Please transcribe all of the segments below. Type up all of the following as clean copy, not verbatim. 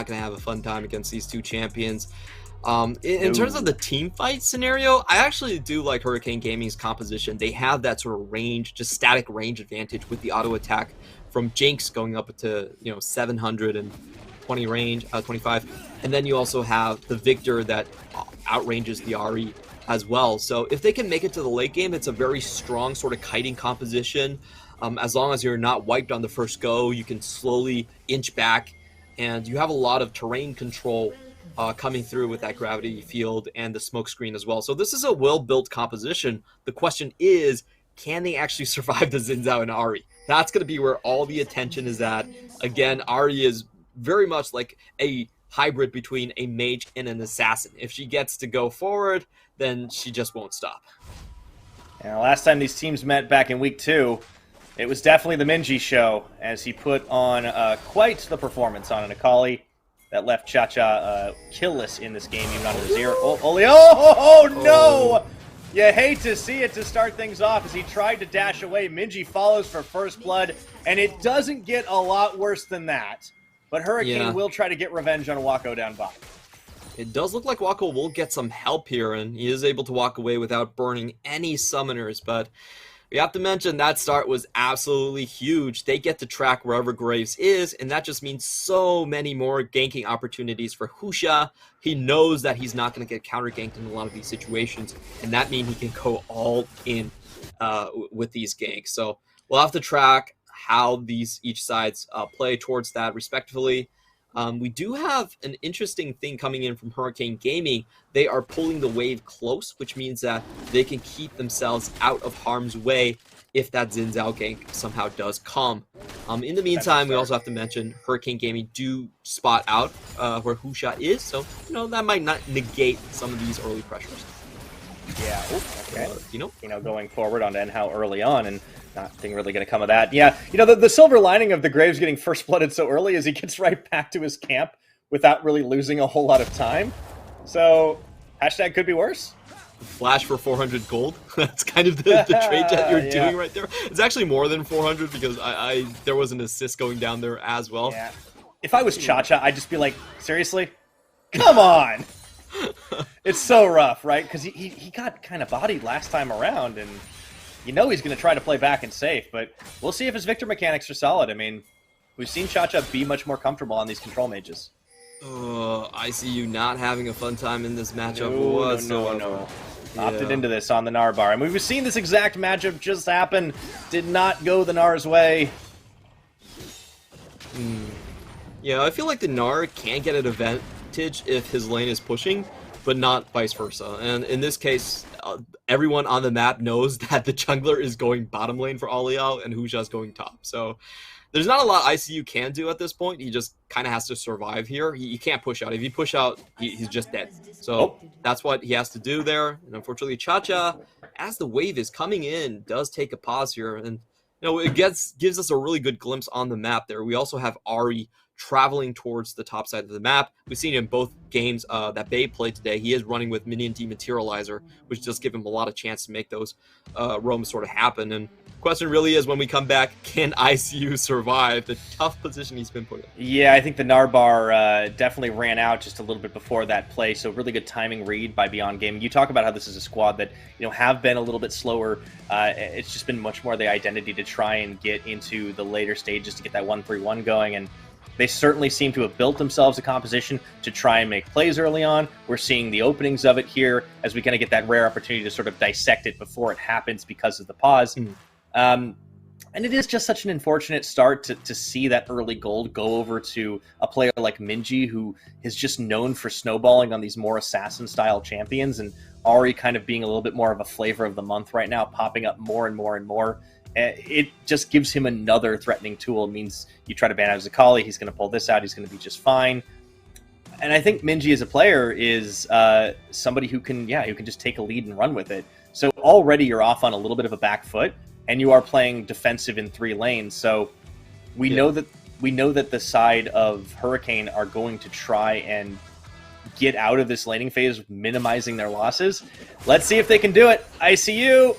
not going to have a fun time against these two champions. In terms of the team fight scenario, I actually do like Hurricane Gaming's composition. They have that sort of range, just static range advantage with the auto attack from Jinx going up to 720 range, 25, and then you also have the Victor that outranges the Ahri as well. So if they can make it to the late game, it's a very strong sort of kiting composition. As long as you're not wiped on the first go, you can slowly inch back, and you have a lot of terrain control coming through with that gravity field and the smoke screen as well. So this is a well-built composition. The question is, can they actually survive the Xin Zhao and Ahri? That's going to be where all the attention is at. Again, Ahri is very much like a hybrid between a mage and an assassin. If she gets to go forward, then she just won't stop. And last time these teams met back in week 2, it was definitely the Minji show, as he put on quite the performance on an Akali that left Cha-Cha killless in this game, even on the zero. Oh, no! You hate to see it to start things off as he tried to dash away. Minji follows for first blood, and it doesn't get a lot worse than that. But Hurricane will try to get revenge on Wako down bottom. It does look like Wako will get some help here, and he is able to walk away without burning any summoners, but we have to mention that start was absolutely huge. They get to track wherever Graves is, and that just means so many more ganking opportunities for Husha. He knows that he's not going to get counter-ganked in a lot of these situations, and that means he can go all in with these ganks. So we'll have to track how each sides play towards that respectively. We do have an interesting thing coming in from Hurricane Gaming. They are pulling the wave close, which means that they can keep themselves out of harm's way if that Xin Zhao gank somehow does come. In the meantime, we also have to mention Hurricane Gaming do spot out where Husha is, so that might not negate some of these early pressures. Yeah, okay. Going forward on Enhao early on, and nothing really going to come of that. Yeah, the silver lining of the Graves getting first blooded so early is he gets right back to his camp without really losing a whole lot of time. So, hashtag could be worse. Flash for 400 gold. That's kind of the trade that you're doing right there. It's actually more than 400 because there was an assist going down there as well. Yeah. If I was Cha-Cha, I'd just be like, seriously? Come on! It's so rough, right? Because he got kind of bodied last time around, and he's going to try to play back and safe, but we'll see if his Victor mechanics are solid. I mean, we've seen Cha-Cha be much more comfortable on these control mages. I see you not having a fun time in this matchup. No. Opted into this on the Gnar bar. I mean, we've seen this exact matchup just happen. Did not go the Gnar's way. Yeah, I feel like the Gnar can get an advantage if his lane is pushing, but not vice versa. And in this case, everyone on the map knows that the jungler is going bottom lane for Oliao and Husha is going top. So there's not a lot ICU can do at this point. He just kind of has to survive here. He can't push out. If he push out, he's just dead. So that's what he has to do there. And unfortunately, Cha-Cha, as the wave is coming in, does take a pause here. And it gives us a really good glimpse on the map there. We also have Ahri traveling towards the top side of the map. We've seen in both games that Bay played today, he is running with Minion Dematerializer, which does give him a lot of chance to make those roams sort of happen. And the question really is, when we come back, can ICU survive the tough position he's been put in? Yeah, I think the Gnar bar definitely ran out just a little bit before that play, so really good timing read by Beyond Gaming. You talk about how this is a squad that have been a little bit slower. It's just been much more the identity to try and get into the later stages to get that 1-3-1 going, and they certainly seem to have built themselves a composition to try and make plays early on. We're seeing the openings of it here as we kind of get that rare opportunity to sort of dissect it before it happens because of the pause. And it is just such an unfortunate start to see that early gold go over to a player like Minji, who is just known for snowballing on these more assassin-style champions, and Ahri kind of being a little bit more of a flavor of the month right now, popping up more and more and more. It just gives him another threatening tool. It means you try to ban out his Akali, he's going to pull this out, he's going to be just fine. And I think Minji as a player is somebody who can just take a lead and run with it. So already you're off on a little bit of a back foot, and you are playing defensive in 3 lanes. So we know that the side of Hurricane are going to try and get out of this laning phase, minimizing their losses. Let's see if they can do it. ICU,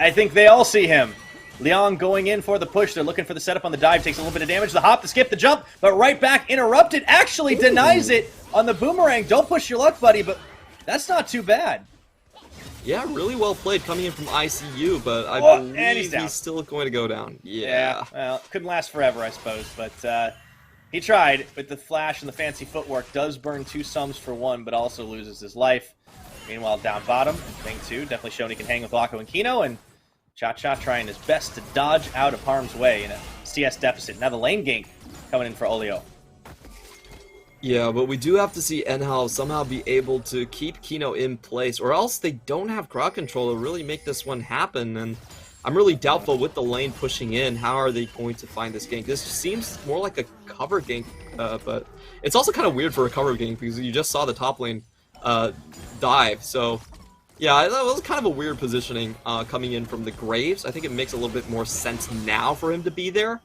I think they all see him. Leon going in for the push. They're looking for the setup on the dive. Takes a little bit of damage. The hop, the skip, the jump, but right back interrupted. Actually denies it on the boomerang. Don't push your luck, buddy, but that's not too bad. Yeah, really well played coming in from ICU, but I believe he's still going to go down. Yeah. Well, couldn't last forever, I suppose, but he tried with the flash and the fancy footwork. Does burn 2 sums for 1, but also loses his life. Meanwhile, down bottom, Thing 2 definitely showing he can hang with Locko and Kino, and Cha-Cha trying his best to dodge out of harm's way in a CS deficit. Now the lane gank coming in for Olio. Yeah, but we do have to see Enhao somehow be able to keep Kino in place, or else they don't have crowd control to really make this one happen, and I'm really doubtful with the lane pushing in, how are they going to find this gank? This seems more like a cover gank, but it's also kind of weird for a cover gank, because you just saw the top lane dive, so yeah, that was kind of a weird positioning coming in from the Graves. I think it makes a little bit more sense now for him to be there,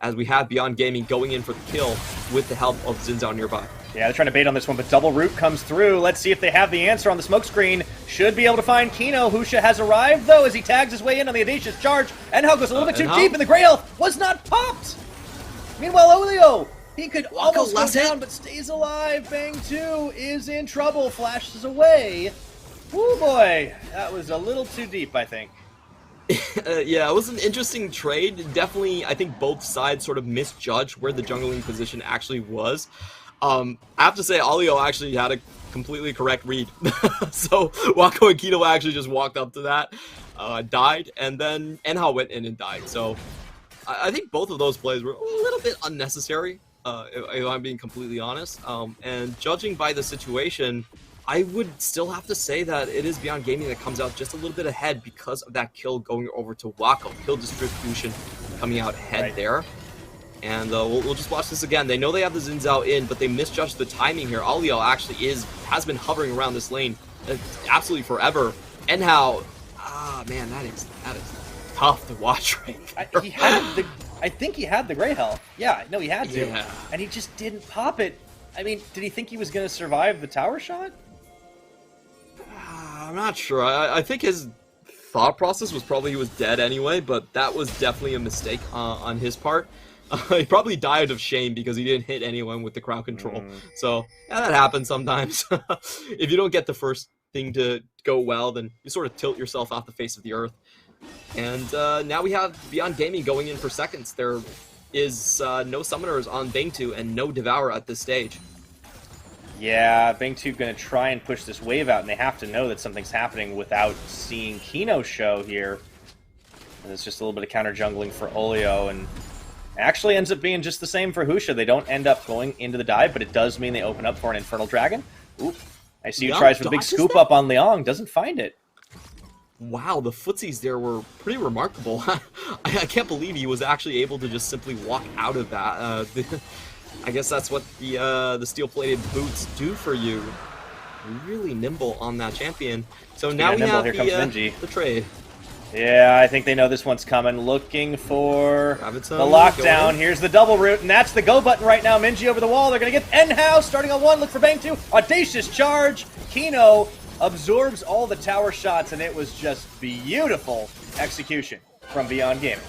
as we have Beyond Gaming going in for the kill with the help of Xin Zhao nearby. Yeah, they're trying to bait on this one, but double root comes through. Let's see if they have the answer on the smoke screen. Should be able to find Kino. Husha has arrived, though, as he tags his way in on the audacious charge. Enhao goes a little bit too deep, and the Grey Elf was not popped! Meanwhile, Olio, he could almost go down, but stays alive. Bang 2 is in trouble, flashes away. Woo boy, that was a little too deep, I think. Yeah, it was an interesting trade. Definitely, I think both sides sort of misjudged where the jungling position actually was. I have to say, Olio actually had a completely correct read. So, Wako and Kino actually just walked up to that, died, and then Enhao went in and died. So, I think both of those plays were a little bit unnecessary, if I'm being completely honest. And judging by the situation, I would still have to say that it is Beyond Gaming that comes out just a little bit ahead because of that kill going over to Wako. Kill distribution coming out ahead there. And we'll just watch this again. They know they have the Xin Zhao in, but they misjudged the timing here. Olio actually has been hovering around this lane absolutely forever. Enhao, man, that is tough to watch right there. I think he had the Grey Health. Yeah, no, he had to. Yeah. And he just didn't pop it. I mean, did he think he was going to survive the tower shot? I'm not sure. I think his thought process was probably he was dead anyway, but that was definitely a mistake on his part. He probably died of shame because he didn't hit anyone with the crowd control. So, yeah, that happens sometimes. If you don't get the first thing to go well, then you sort of tilt yourself off the face of the earth. And now we have Beyond Gaming going in for seconds. There is no Summoners on Bang 2 and no Devour at this stage. Yeah, Bang 2 going to try and push this wave out, and they have to know that something's happening without seeing Kino show here. And it's just a little bit of counter jungling for Olio, and actually ends up being just the same for Husha. They don't end up going into the dive, but it does mean they open up for an Infernal Dragon. Oop. ICU tries for the big scoop up on Liang, doesn't find it. Wow, the footsies there were pretty remarkable. I can't believe he was actually able to just simply walk out of that. I guess that's what the steel-plated boots do for you. Really nimble on that champion. So now we have the trade. Yeah, I think they know this one's coming. Looking for the Rabbitson, lockdown. Here's the double root, and that's the go button right now. Minji over the wall. They're going to get Enhao starting on 1. Look for Bang 2. Audacious charge. Kino absorbs all the tower shots, and it was just beautiful execution from Beyond Gaming.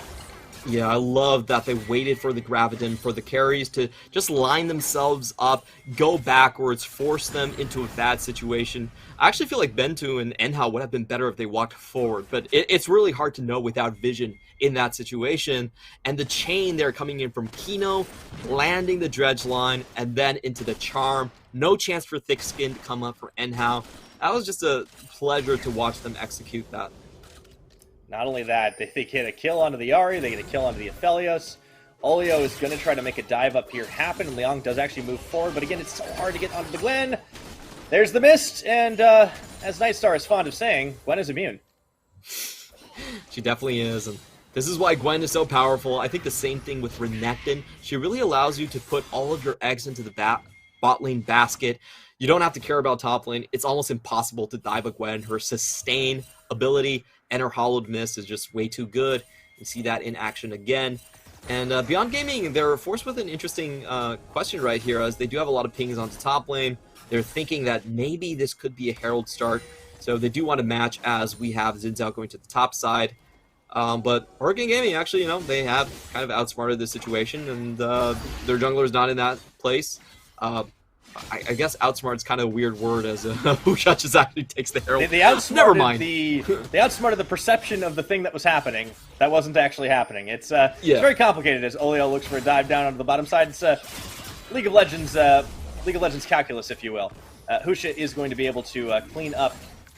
Yeah, I love that they waited for the Graviton, for the carries to just line themselves up, go backwards, force them into a bad situation. I actually feel like Bentu and Enhao would have been better if they walked forward, but it's really hard to know without vision in that situation. And the chain there coming in from Kino, landing the dredge line, and then into the charm. No chance for Thick Skin to come up for Enhao. That was just a pleasure to watch them execute that. Not only that, they get a kill onto the Ahri, they get a kill onto the Aphelios. Olio is going to try to make a dive up here happen, and Liang does actually move forward, but again, it's so hard to get onto the Gwen. There's the mist, and as Nightstar is fond of saying, Gwen is immune. She definitely is, and this is why Gwen is so powerful. I think the same thing with Renekton. She really allows you to put all of your eggs into the bot lane basket. You don't have to care about top lane. It's almost impossible to dive a Gwen. Her sustain ability and her hollowed mist is just way too good. You see that in action again. And Beyond Gaming, they're forced with an interesting question right here, as they do have a lot of pings onto top lane. They're thinking that maybe this could be a Herald start. So they do want to match, as we have Xin Zhao going to the top side. But Hurricane Gaming actually, they have kind of outsmarted the situation, and their jungler's not in that place. I guess outsmart's kind of a weird word, as Husha just actually takes the Herald. They outsmarted Never mind. They outsmarted the perception of the thing that was happening. That wasn't actually happening. It's very complicated as Olio looks for a dive down onto the bottom side. It's League of Legends calculus, if you will. Husha is going to be able to clean up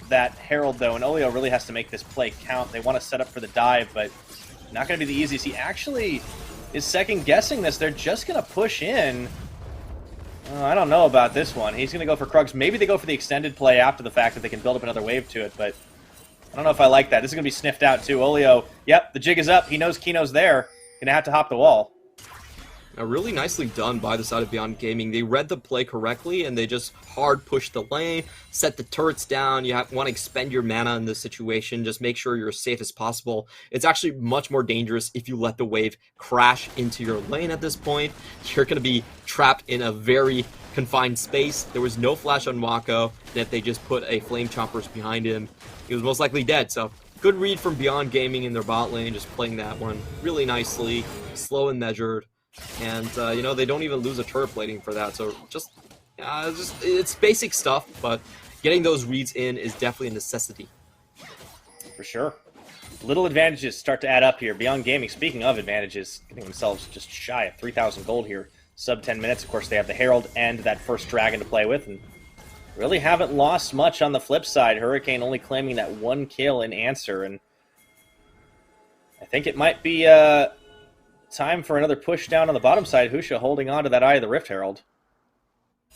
that Herald, though, and Olio really has to make this play count. They want to set up for the dive, but not going to be the easiest. He actually is second-guessing this. They're just going to push in. I don't know about this one. He's going to go for Krugs. Maybe they go for the extended play after the fact that they can build up another wave to it, but I don't know if I like that. This is going to be sniffed out, too. Olio, yep, the jig is up. He knows Kino's there. Going to have to hop the wall. Really nicely done by the side of Beyond Gaming. They read the play correctly, and they just hard push the lane, set the turrets down. You want to expend your mana in this situation. Just make sure you're as safe as possible. It's actually much more dangerous if you let the wave crash into your lane at this point. You're going to be trapped in a very confined space. There was no flash on Wako, and if they just put a Flame Chompers behind him, he was most likely dead. So good read from Beyond Gaming in their bot lane, just playing that one really nicely, slow and measured. And, they don't even lose a turret plating for that. So it's basic stuff, but getting those reads in is definitely a necessity. For sure. Little advantages start to add up here. Beyond Gaming, speaking of advantages, getting themselves just shy of 3,000 gold here. Sub 10 minutes. Of course, they have the Herald and that first Dragon to play with, and really haven't lost much on the flip side. Hurricane only claiming that 1 kill in answer, and I think it might be time for another push down on the bottom side. Husha holding on to that Eye of the Rift Herald.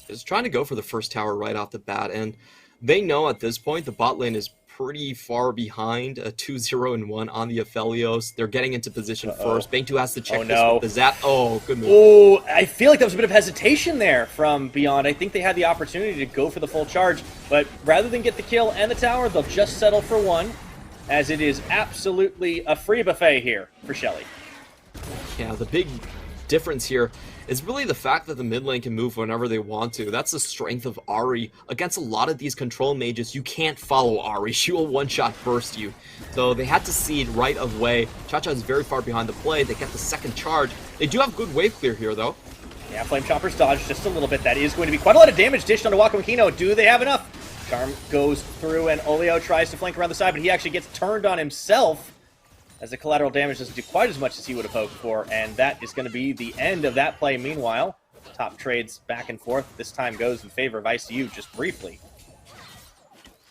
Is trying to go for the first tower right off the bat, and they know at this point the bot lane is pretty far behind, a 2-0-1 on the Aphelios. They're getting into position first. Bang 2 has to check this with the Zap. Oh, good move. Oh, I feel like there was a bit of hesitation there from Beyond. I think they had the opportunity to go for the full charge, but rather than get the kill and the tower, they'll just settle for 1, as it is absolutely a free buffet here for Shelly. Yeah, the big difference here is really the fact that the mid lane can move whenever they want to. That's the strength of Ahri. Against a lot of these control mages, you can't follow Ahri. She will one-shot burst you. So they had to seed right of way. Cha-Cha is very far behind the play. They get the second charge. They do have good wave clear here, though. Yeah, Flame Chompers dodge just a little bit. That is going to be quite a lot of damage dished onto Wako and Kino. Do they have enough? Charm goes through, and Olio tries to flank around the side, but he actually gets turned on himself, as the collateral damage doesn't do quite as much as he would have hoped for, and that is going to be the end of that play. Meanwhile, top trades back and forth. This time goes in favor of ICU just briefly.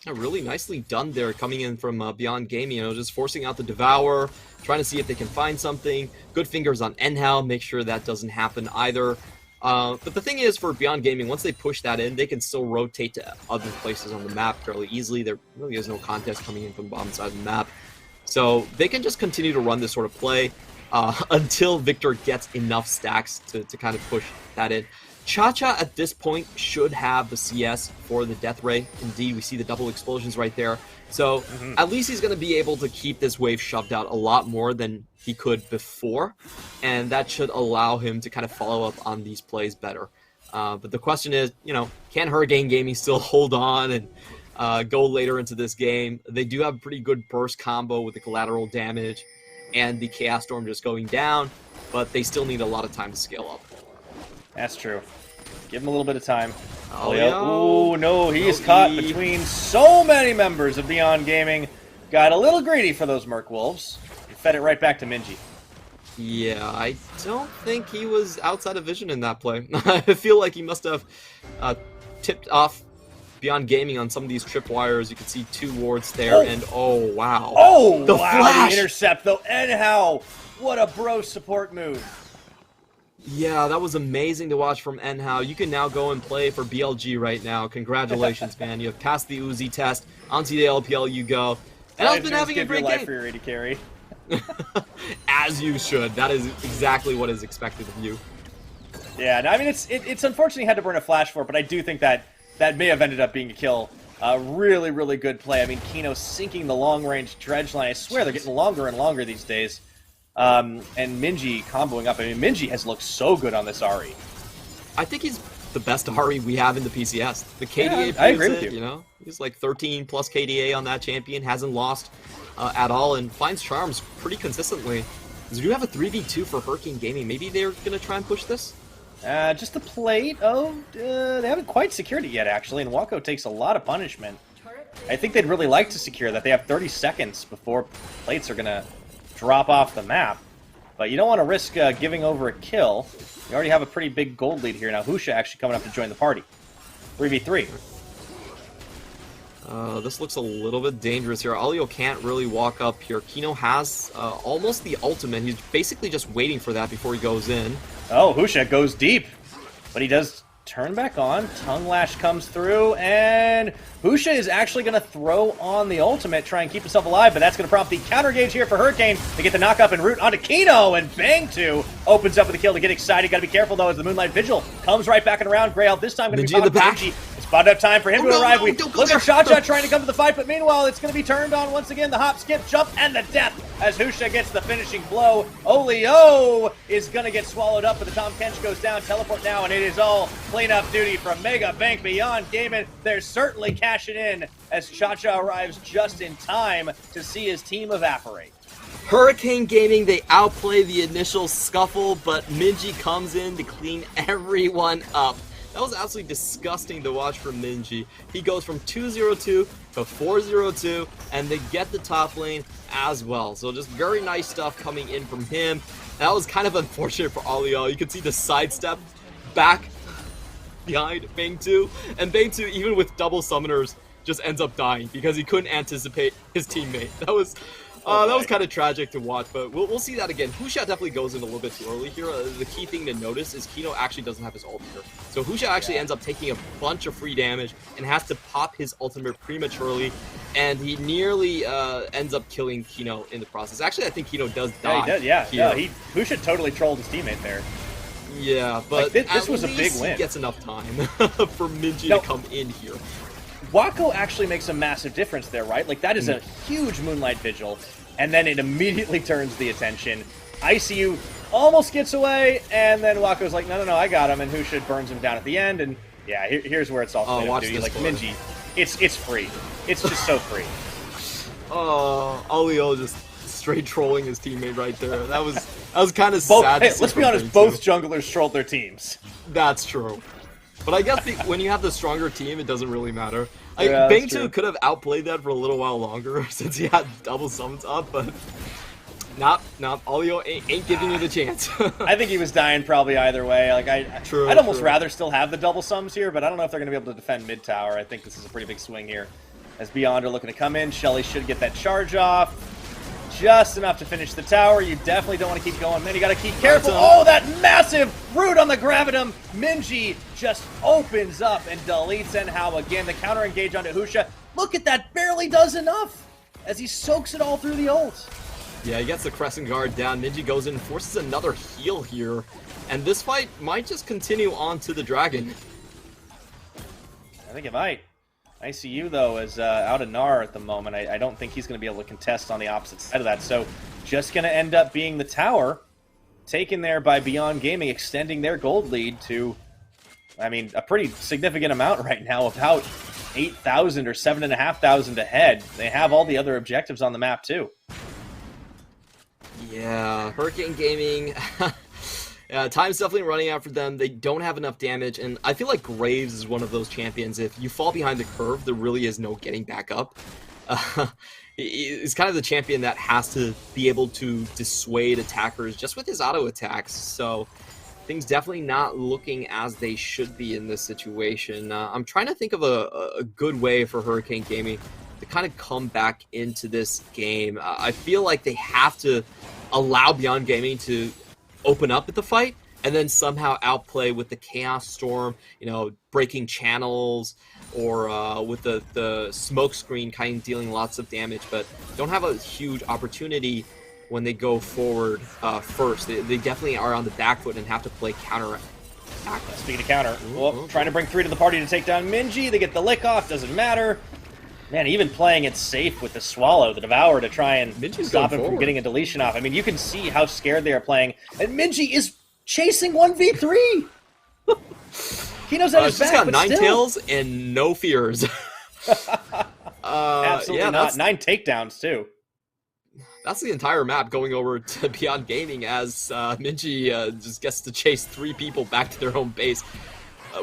Really nicely done there, coming in from Beyond Gaming, just forcing out the Devour, trying to see if they can find something. Good fingers on Enhal, make sure that doesn't happen either. But the thing is, for Beyond Gaming, once they push that in, they can still rotate to other places on the map fairly easily. There really is no contest coming in from the bottom side of the map. So they can just continue to run this sort of play until Victor gets enough stacks to kind of push that in. Cha-Cha at this point should have the CS for the Death Ray. Indeed, we see the double explosions right there. So at least he's going to be able to keep this wave shoved out a lot more than he could before. And that should allow him to kind of follow up on these plays better. But the question is, can Hurricane Gaming still hold on and go later into this game? They do have a pretty good burst combo with the collateral damage and the Chaos Storm just going down, but they still need a lot of time to scale up. That's true. Give him a little bit of time. Oh, yeah. Oh, no, he is caught between so many members of Beyond Gaming. Got a little greedy for those Merc Wolves. He fed it right back to Minji. Yeah, I don't think he was outside of vision in that play. I feel like he must have tipped off Beyond Gaming on some of these tripwires. You can see 2 wards there, and oh, wow. Oh, the wow, flash! The intercept, though. Enhal, what a bro support move. Yeah, that was amazing to watch from Enhal. You can now go and play for BLG right now. Congratulations, man. You have passed the Uzi test. Onto the LPL you go. Enhal's been having a great your life game. For your AD carry. As you should. That is exactly what is expected of you. Yeah, no, I mean, it's unfortunate he had to burn a flash for it, but I do think that may have ended up being a kill. Really, really good play. I mean, Kino sinking the long-range dredge line. I swear they're getting longer and longer these days. And Minji comboing up. I mean, Minji has looked so good on this Ahri. I think he's the best Ahri we have in the PCS. The KDA I agree with you. He's like 13 plus KDA on that champion, hasn't lost at all and finds charms pretty consistently. We do have a 3v2 for Hurricane Gaming. Maybe they're going to try and push this? Just the plate. Oh, they haven't quite secured it yet, actually, and Wako takes a lot of punishment. I think they'd really like to secure that. They have 30 seconds before plates are going to drop off the map. But you don't want to risk giving over a kill. You already have a pretty big gold lead here. Now, Husha actually coming up to join the party. 3v3. This looks a little bit dangerous here. Alio can't really walk up here. Kino has almost the ultimate. He's basically just waiting for that before he goes in. Oh, Husha goes deep. But he does turn back on. Tongue Lash comes through. And Husha is actually going to throw on the ultimate, try and keep himself alive. But that's going to prompt the counter gauge here for Hurricane. They get the knock up and root onto Kino. And Bang 2 opens up with a kill to get excited. Got to be careful, though, as the Moonlight Vigil comes right back and around. Greyhound this time going to be in the back. Spot up time for him to arrive. We don't look at Cha-Cha trying to come to the fight, but meanwhile, it's going to be turned on once again. The hop, skip, jump, and the death as Husha gets the finishing blow. Olio is going to get swallowed up, but the Tom Kench goes down. Teleport now, and it is all cleanup duty from Mega Bank Beyond Gaming. They're certainly cashing in as Cha-Cha arrives just in time to see his team evaporate. Hurricane Gaming, they outplay the initial scuffle, but Minji comes in to clean everyone up. That was absolutely disgusting to watch from Minji. He goes from 2-0-2 to 4-0-2, and they get the top lane as well. So just very nice stuff coming in from him. That was kind of unfortunate for Alio. You could see the sidestep back behind Bang 2, and Bang 2, even with double summoners, just ends up dying because he couldn't anticipate his teammate. That was kind of tragic to watch, but we'll see that again. Husha definitely goes in a little bit too early here. The key thing to notice is Kino actually doesn't have his ult here. So Husha actually ends up taking a bunch of free damage and has to pop his ultimate prematurely, and he nearly ends up killing Kino in the process. Actually, I think Kino does die. Yeah, he did, yeah. Husha totally trolled his teammate there. Yeah, but like, this was a big win. He gets enough time for Minji to come in here. Wako actually makes a massive difference there, right? Like, that is a huge Moonlight Vigil, and then it immediately turns the attention. ICU almost gets away, and then Wako's like, no, I got him, and Husha burns him down at the end, and yeah, here's where it's all clean duty. Like, Minji, it's free. It's just so free. Alio just straight trolling his teammate right there. That was kind of sad. Hey, let's be honest, both junglers trolled their teams. That's true. But I guess when you have the stronger team, it doesn't really matter. Yeah, Bang 2 could have outplayed that for a little while longer since he had double summons up, but Alio ain't giving you the chance. I think he was dying probably either way. Like I'd almost rather still have the double sums here, but I don't know if they're going to be able to defend mid tower. I think this is a pretty big swing here. As Beyond are looking to come in, Shelly should get that charge off. Just enough to finish the tower. You definitely don't want to keep going, man. You got to keep careful. Oh, that massive root on the Gravitum. Minji just opens up and deletes Enhao again. The counter engage onto Husha. Look at that. Barely does enough as he soaks it all through the ult. Yeah, he gets the Crescent Guard down. Minji goes in and forces another heal here. And this fight might just continue on to the Dragon. I think it might. ICU, though, is out of Gnar at the moment. I don't think he's going to be able to contest on the opposite side of that. So just going to end up being the tower taken there by Beyond Gaming, extending their gold lead to, I mean, a pretty significant amount right now, about 8,000 or 7,500 ahead. They have all the other objectives on the map, too. Yeah, Hurricane Gaming... time's definitely running out for them. They don't have enough damage, and I feel like Graves is one of those champions. If you fall behind the curve, there really is no getting back up. He's kind of the champion that has to be able to dissuade attackers just with his auto attacks. So things definitely not looking as they should be in this situation. I'm trying to think of a good way for Hurricane Gaming to kind of come back into this game. I feel like they have to allow Beyond Gaming to open up at the fight and then somehow outplay with the Chaos Storm, you know, breaking channels, or with the smoke screen kind of dealing lots of damage, but don't have a huge opportunity when they go forward first. They definitely are on the back foot and have to play counter. Speaking of counter, trying to bring 3 to the party to take down Minji. They get the lick off, doesn't matter. Man, even playing it safe with the Swallow, the Devourer, to try and stop him from getting a deletion off. I mean, you can see how scared they are playing. And Minji is chasing 1v3! Kino's at his back, got but 9 still. kills and no fears. Absolutely not. 9 takedowns, too. that's the entire map going over to Beyond Gaming as Minji just gets to chase 3 people back to their home base.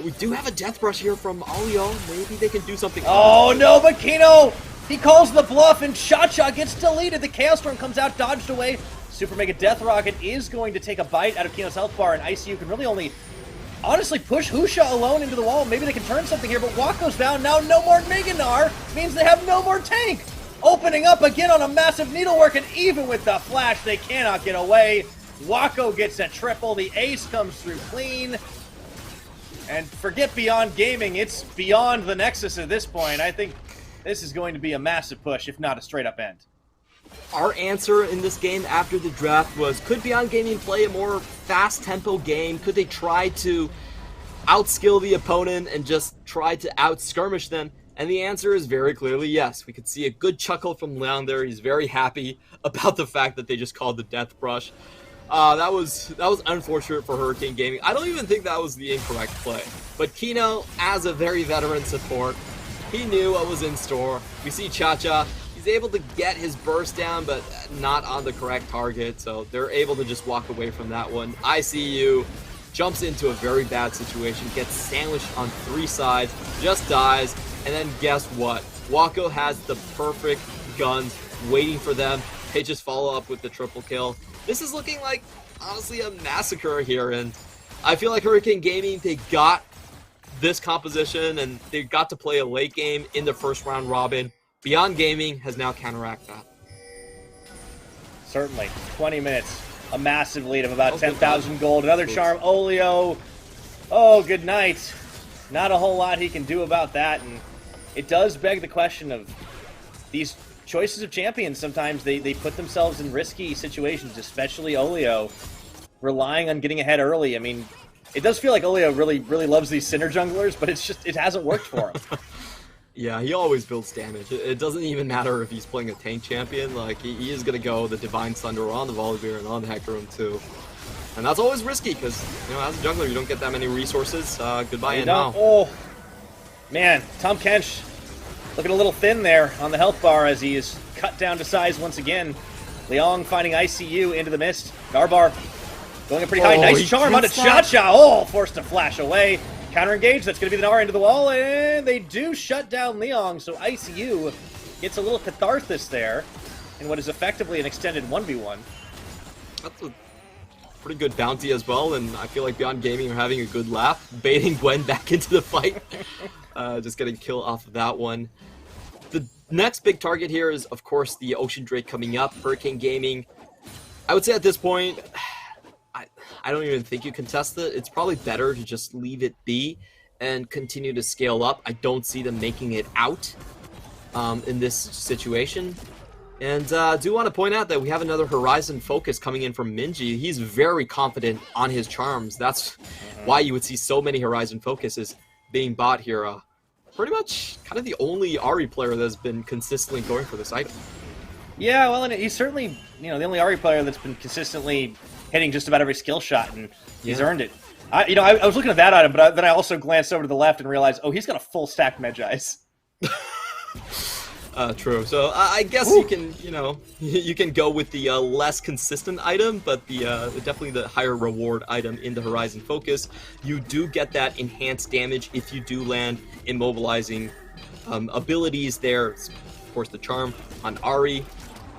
We do have a death rush here from Alio. Maybe they can do something. Oh no, but Kino, he calls the bluff and Cha-Cha gets deleted. The Chaos Storm comes out, dodged away. Super Mega Death Rocket is going to take a bite out of Kino's health bar, and ICU can really only honestly push Husha alone into the wall. Maybe they can turn something here, but Wako's down. Now no more Meganar means they have no more tank. Opening up again on a massive needlework, and even with the flash, they cannot get away. Wako gets a triple. The ace comes through clean. And forget Beyond Gaming, it's beyond the Nexus at this point. I think this is going to be a massive push, if not a straight-up end. Our answer in this game after the draft was, could Beyond Gaming play a more fast-tempo game? Could they try to outskill the opponent and just try to out-skirmish them? And the answer is very clearly yes. We could see a good chuckle from Leon there. He's very happy about the fact that they just called the Death Brush. That was unfortunate for Hurricane Gaming. I don't even think that was the incorrect play. But Kino, as a very veteran support, he knew what was in store. We see Cha-Cha. He's able to get his burst down, but not on the correct target. So they're able to just walk away from that one. ICU jumps into a very bad situation, gets sandwiched on 3 sides, just dies. And then guess what? Wako has the perfect guns waiting for them. They just follow up with the triple kill. This is looking like, honestly, a massacre here, and I feel like Hurricane Gaming, they got this composition, and they got to play a late game in the first round robin. Beyond Gaming has now counteracted that. Certainly. 20 minutes. A massive lead of about 10,000 gold. Another charm. Olio. Oh, good night. Not a whole lot he can do about that, and it does beg the question of these choices of champions. Sometimes they put themselves in risky situations, especially Olio, relying on getting ahead early. I mean, it does feel like Olio really loves these Sinner junglers, but it hasn't worked for him. Yeah, he always builds damage. It doesn't even matter if he's playing a tank champion. Like, he is going to go the Divine Thunder on the Volibear and on the Hecarim too. And that's always risky because, you know, as a jungler, you don't get that many resources. Goodbye and now. Oh, man, Tom Kench looking a little thin there on the health bar as he is cut down to size once again. Liang finding ICU into the mist. Garbar going a pretty high. Nice charm onto Cha-Cha. Oh, forced to flash away. Counter engage. That's going to be the Nara into the wall. And they do shut down Liang. So ICU gets a little catharsis there in what is effectively an extended 1v1. That's a pretty good bounty as well. And I feel like Beyond Gaming are having a good laugh, baiting Gwen back into the fight. Just getting kill off of that one. The next big target here is, of course, the Ocean Drake coming up. Hurricane Gaming, I would say at this point, I don't even think you contest it. It's probably better to just leave it be and continue to scale up. I don't see them making it out in this situation. And I do want to point out that we have another Horizon focus coming in from Minji. He's very confident on his charms. That's why you would see so many Horizon focuses being bought here. Pretty much kind of the only Ahri player that's been consistently going for this item. Yeah, well, and he's certainly, you know, the only Ahri player that's been consistently hitting just about every skill shot, and he's earned it. I was looking at that item, but then I also glanced over to the left and realized, oh, he's got a full stack Medjai's. True. So I guess you can, you know, you can go with the less consistent item, but the definitely the higher reward item in the Horizon Focus. You do get that enhanced damage if you do land immobilizing abilities there. It's, of course, the charm on Ahri.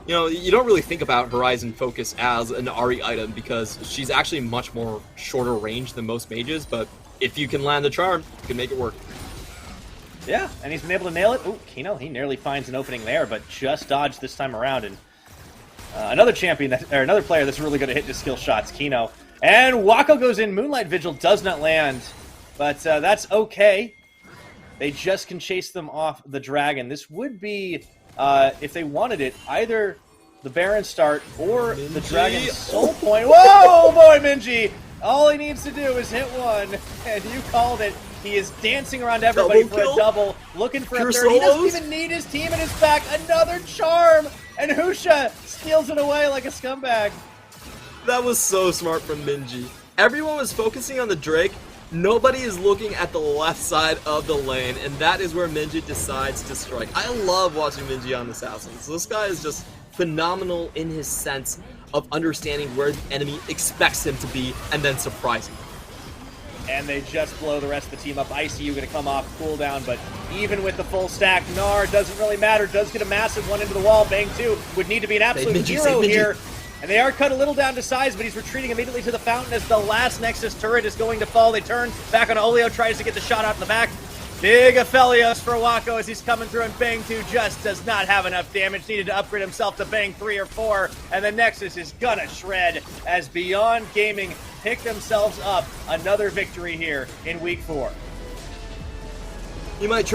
You know, you don't really think about Horizon Focus as an Ahri item because she's actually much more shorter range than most mages, but if you can land the charm, you can make it work. Yeah, and he's been able to nail it. Ooh, Kino, he nearly finds an opening there, but just dodged this time around. And another champion, or another player that's really good at hitting his skill shots, Kino. And Wako goes in. Moonlight Vigil does not land, but that's okay. They just can chase them off the dragon. This would be, if they wanted it, either the Baron start or Minji. The Dragon's soul point. Whoa, boy, Minji! All he needs to do is hit one, and you called it. He is dancing around everybody for a double, looking for a third. He doesn't even need his team in his back. Another charm, and Husha steals it away like a scumbag. That was so smart from Minji. Everyone was focusing on the Drake. Nobody is looking at the left side of the lane, and that is where Minji decides to strike. I love watching Minji on Assassins. This guy is just phenomenal in his sense of understanding where the enemy expects him to be and then surprising them. And they just blow the rest of the team up. ICU going to come off cooldown, but even with the full stack, Gnar doesn't really matter. Does get a massive one into the wall. Bang 2 would need to be an absolute hero here. And they are cut a little down to size, but he's retreating immediately to the fountain as the last Nexus turret is going to fall. They turn back on Olio, tries to get the shot out in the back. Big Aphelios for Wako as he's coming through, and Bang 2 just does not have enough damage. Needed to upgrade himself to Bang 3 or 4, and the Nexus is gonna shred as Beyond Gaming pick themselves up another victory here in Week 4. You might